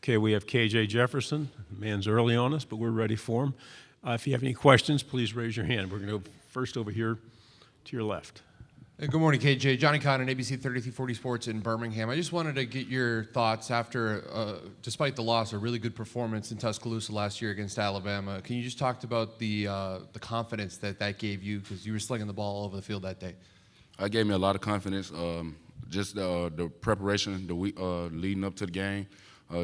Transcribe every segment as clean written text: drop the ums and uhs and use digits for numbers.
Okay, we have KJ Jefferson. The man's early on us, but we're ready for him. If you have any questions, please raise your hand. We're going to go first over here to your left. Hey, good morning, KJ. Johnny Conn, ABC 3340 Sports in Birmingham. I just wanted to get your thoughts after, despite the loss, a really good performance in Tuscaloosa last year against Alabama. Can you just talk about the confidence that gave you, because you were slinging the ball all over the field that day? It gave me a lot of confidence. Just the preparation, the week leading up to the game,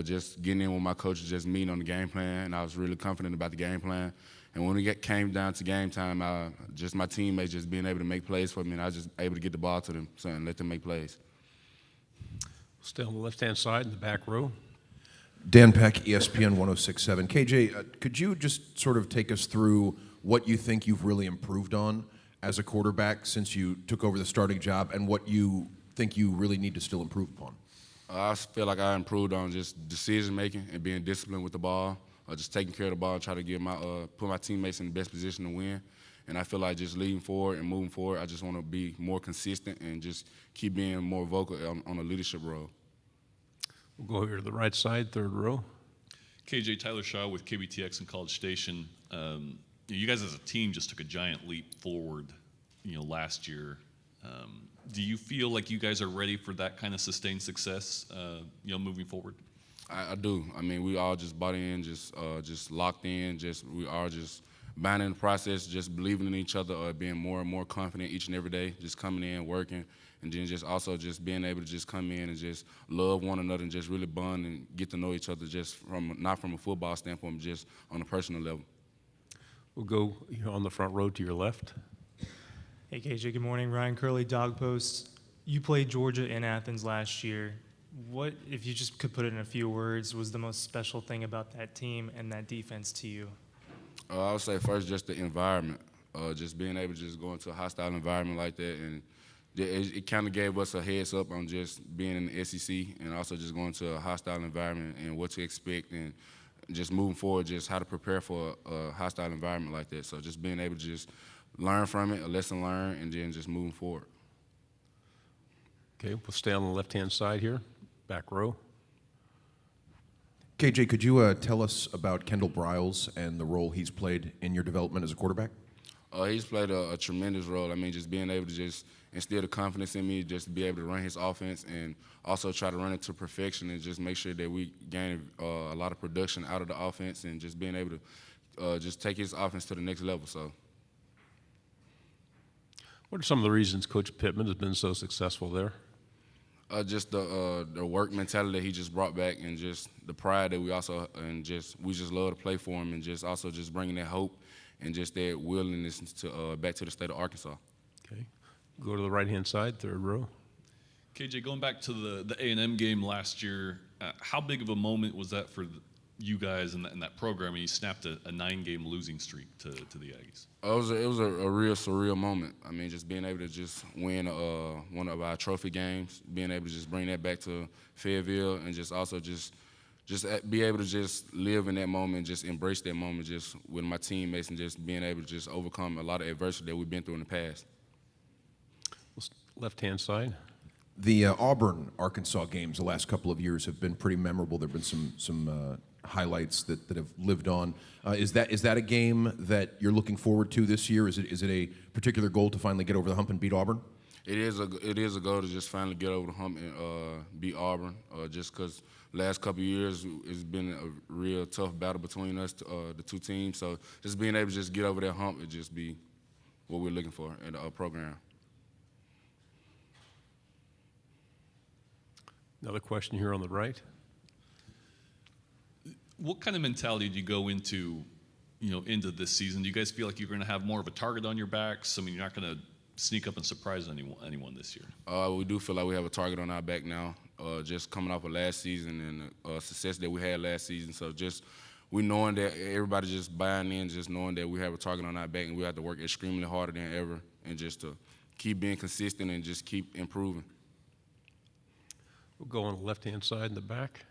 just getting in with my coaches, just meeting on the game plan, and I was really confident about the game plan. And when it came down to game time, just my teammates just being able to make plays for me, and I was just able to get the ball to them and let them make plays. Stay on the left-hand side in the back row. Dan Peck, ESPN 1067. KJ, could you just sort of take us through what you think you've really improved on as a quarterback since you took over the starting job, and what you think you really need to still improve upon? I feel like I improved on just decision-making and being disciplined with the ball, just taking care of the ball and try to get put my teammates in the best position to win. And I feel like just leading forward and moving forward, I just want to be more consistent and just keep being more vocal on a leadership role. We'll go over here to the right side, third row. KJ, Tyler Shaw with KBTX in College Station. You guys as a team just took a giant leap forward, last year. Do you feel like you guys are ready for that kind of sustained success, moving forward? I do. I mean, we all just bought in, just locked in. We are just buying in the process, just believing in each other, being more and more confident each and every day, just coming in, working, and then just also just being able to just come in and just love one another and just really bond and get to know each other, just not from a football standpoint, but just on a personal level. We'll go on the front row to your left. Hey, KJ, good morning. Ryan Curley, Dog Post. You played Georgia in Athens last year. What, if you just could put it in a few words, was the most special thing about that team and that defense to you? I would say first just the environment, just being able to just go into a hostile environment like that, and it kind of gave us a heads up on just being in the SEC and also just going to a hostile environment and what to expect, and just moving forward, just how to prepare for a hostile environment like that. So just being able to just learn from it, a lesson learned, and then just moving forward. Okay, we'll stay on the left-hand side here, back row. KJ, could you tell us about Kendall Briles and the role he's played in your development as a quarterback? He's played a tremendous role. I mean, just being able to just instill the confidence in me, just to be able to run his offense and also try to run it to perfection and just make sure that we gain a lot of production out of the offense and just being able to just take his offense to the next level. So, what are some of the reasons Coach Pittman has been so successful there? Just the work mentality that he just brought back, and just the pride that we just love to play for him, and just also just bringing that hope and just that willingness to back to the state of Arkansas. Okay, go to the right-hand side, third row. KJ, going back to the A&M game last year, how big of a moment was that for you guys in that program? And you snapped a 9-game losing streak to the Aggies. It was a real surreal moment. I mean, just being able to just win one of our trophy games, being able to just bring that back to Fayetteville, and just also just be able to just live in that moment, just embrace that moment just with my teammates, and just being able to just overcome a lot of adversity that we've been through in the past. Left-hand side. The Auburn-Arkansas games the last couple of years have been pretty memorable. There have been some highlights that have lived on. Is that a game that you're looking forward to this year? Is it a particular goal to finally get over the hump and beat Auburn? It is a goal to just finally get over the hump and beat Auburn. Just because last couple of years it's been a real tough battle between us, the two teams. So just being able to just get over that hump would just be what we're looking for in the program. Another question here on the right. What kind of mentality do you go into this season? Do you guys feel like you're going to have more of a target on your backs? I mean, you're not going to sneak up and surprise anyone this year. We do feel like we have a target on our back now, just coming off of last season and success that we had last season. So just we knowing that everybody just buying in, just knowing that we have a target on our back, and we have to work extremely harder than ever, and just to keep being consistent and just keep improving. We'll go on the left-hand side in the back.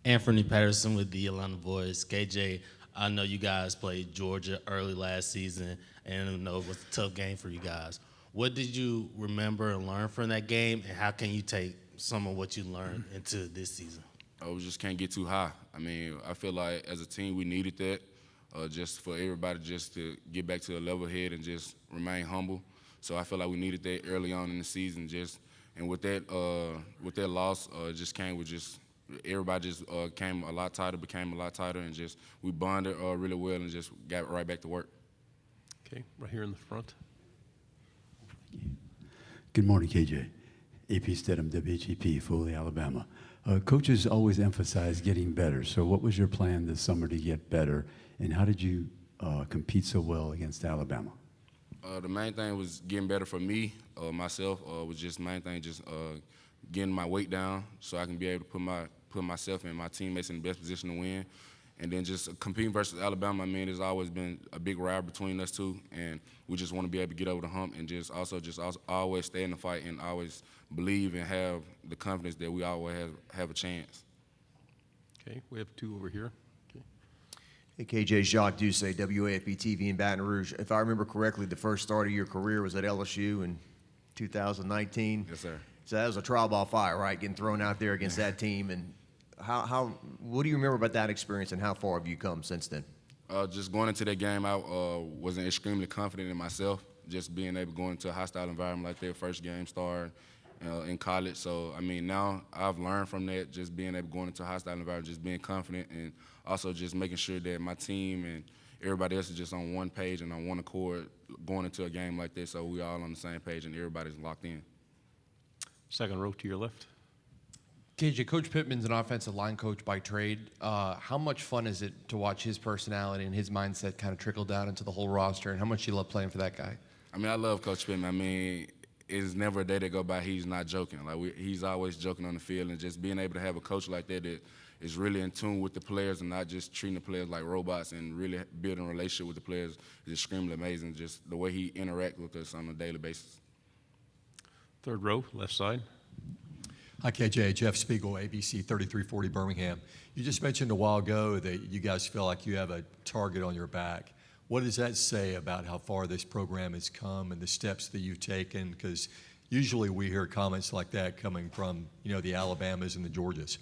Anthony Patterson with the Atlanta Voice. KJ, I know you guys played Georgia early last season, and I know it was a tough game for you guys. What did you remember and learn from that game, and how can you take some of what you learned into this season? we just can't get too high. I mean, I feel like as a team we needed that, just for everybody just to get back to a level head and just remain humble. So I feel like we needed that early on in the season. And with that loss, just came with just everybody just came a lot tighter, became a lot tighter, and just we bonded really well and just got right back to work. Okay, right here in the front. Good morning, KJ. AP Stedham, WHEP, Foley, Alabama. Coaches always emphasize getting better. So what was your plan this summer to get better, and how did you compete so well against Alabama? The main thing was getting better for me, myself, was just the main thing, just getting my weight down so I can be able to put myself and my teammates in the best position to win. And then just competing versus Alabama, I mean, there's always been a big rivalry between us two, and we just want to be able to get over the hump and just always stay in the fight and always believe and have the confidence that we always have a chance. Okay, we have two over here. Okay. Hey, KJ, Jacques Doucet, WAFB TV in Baton Rouge. If I remember correctly, the first start of your career was at LSU in 2019. Yes, sir. So that was a trial by fire, right? Getting thrown out there against that team. And what do you remember about that experience, and how far have you come since then? Just going into that game, I wasn't extremely confident in myself, just being able to go into a hostile environment like that, first game start in college. So, I mean, now I've learned from that, just being able to go into a hostile environment, just being confident, and also just making sure that my team and everybody else is just on one page and on one accord going into a game like this, so we all on the same page and everybody's locked in. Second row to your left. KJ, Coach Pittman's an offensive line coach by trade. How much fun is it to watch his personality and his mindset kind of trickle down into the whole roster, and how much you love playing for that guy? I mean, I love Coach Pittman. I mean, it's never a day that go by he's not joking. Like he's always joking on the field, and just being able to have a coach like that is really in tune with the players and not just treating the players like robots and really building a relationship with the players is extremely amazing. Just the way he interacts with us on a daily basis. Third row, left side. Hi, KJ. Jeff Spiegel, ABC 3340 Birmingham. You just mentioned a while ago that you guys feel like you have a target on your back. What does that say about how far this program has come and the steps that you've taken? Because usually we hear comments like that coming from, the Alabamas and the Georgias.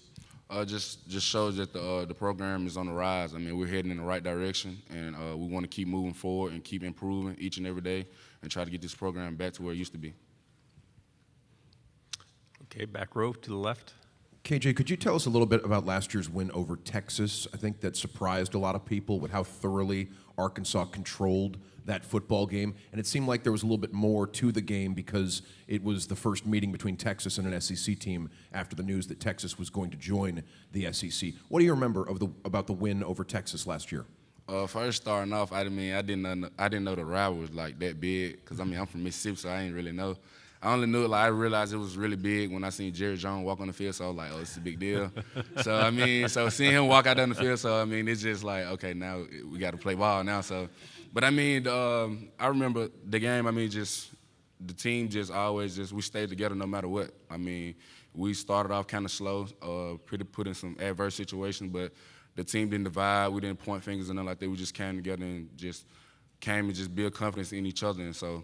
Just shows that the program is on the rise. I mean, we're heading in the right direction, and we want to keep moving forward and keep improving each and every day and try to get this program back to where it used to be. Okay, back row to the left. KJ, could you tell us a little bit about last year's win over Texas? I think that surprised a lot of people with how thoroughly Arkansas controlled that football game. And it seemed like there was a little bit more to the game because it was the first meeting between Texas and an SEC team after the news that Texas was going to join the SEC. What do you remember about the win over Texas last year? First starting off, I didn't know the rivalry was like that big because I'm from Mississippi, so I didn't really know. I only knew it, I realized it was really big when I seen Jerry Jones walk on the field, so I was like, oh, it's a big deal. So seeing him walk out on the field, it's just like, okay, now we got to play ball now. But I remember the game, just the team just always we stayed together no matter what. I mean, we started off kind of slow, put in some adverse situations, but the team didn't divide, we didn't point fingers or nothing like that. We just came together and just build confidence in each other. And so,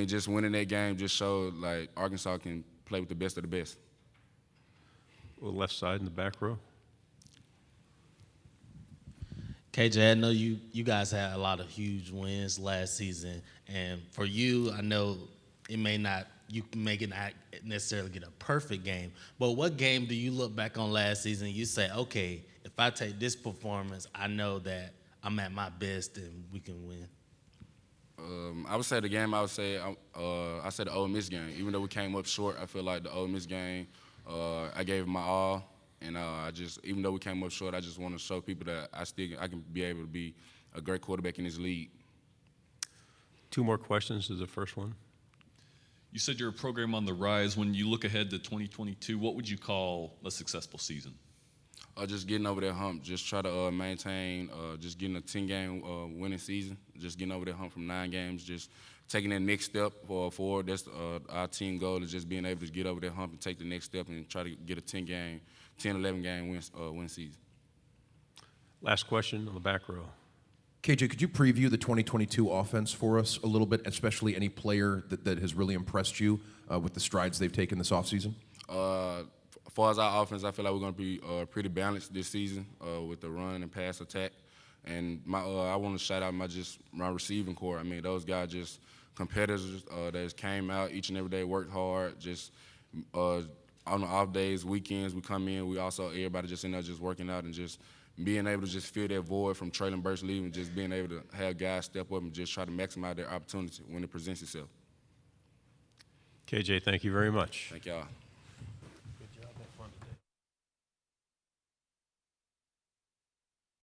just winning that game just showed, like, Arkansas can play with the best of the best. Well, left side in the back row. KJ, I know you guys had a lot of huge wins last season, and for you, I know you may not necessarily get a perfect game, but what game do you look back on last season and you say, okay, if I take this performance, I know that I'm at my best and we can win? I would say the game. I said the Ole Miss game. Even though we came up short, I feel like the Ole Miss game, I gave it my all, and even though we came up short, I just want to show people that I can be able to be a great quarterback in this league. Two more questions is the first one. You said you're a program on the rise. When you look ahead to 2022, what would you call a successful season? Just getting over that hump. Just try to maintain, just getting a 10-game winning season. Just getting over that hump from 9 games. Just taking that next step forward. That's our team goal, is just being able to get over that hump and take the next step and try to get a 10, 11-game win season. Last question on the back row. KJ, could you preview the 2022 offense for us a little bit, especially any player that has really impressed you with the strides they've taken this offseason? as far as our offense, I feel like we're going to be pretty balanced this season with the run and pass attack. And I want to shout out my receiving core. I mean, those guys just competitors that just came out each and every day, worked hard. Just on the off days, weekends, we come in. We also everybody just in there just working out and just being able to just fill that void from Traylon Burks leaving, just being able to have guys step up and just try to maximize their opportunity when it presents itself. KJ, thank you very much. Thank y'all.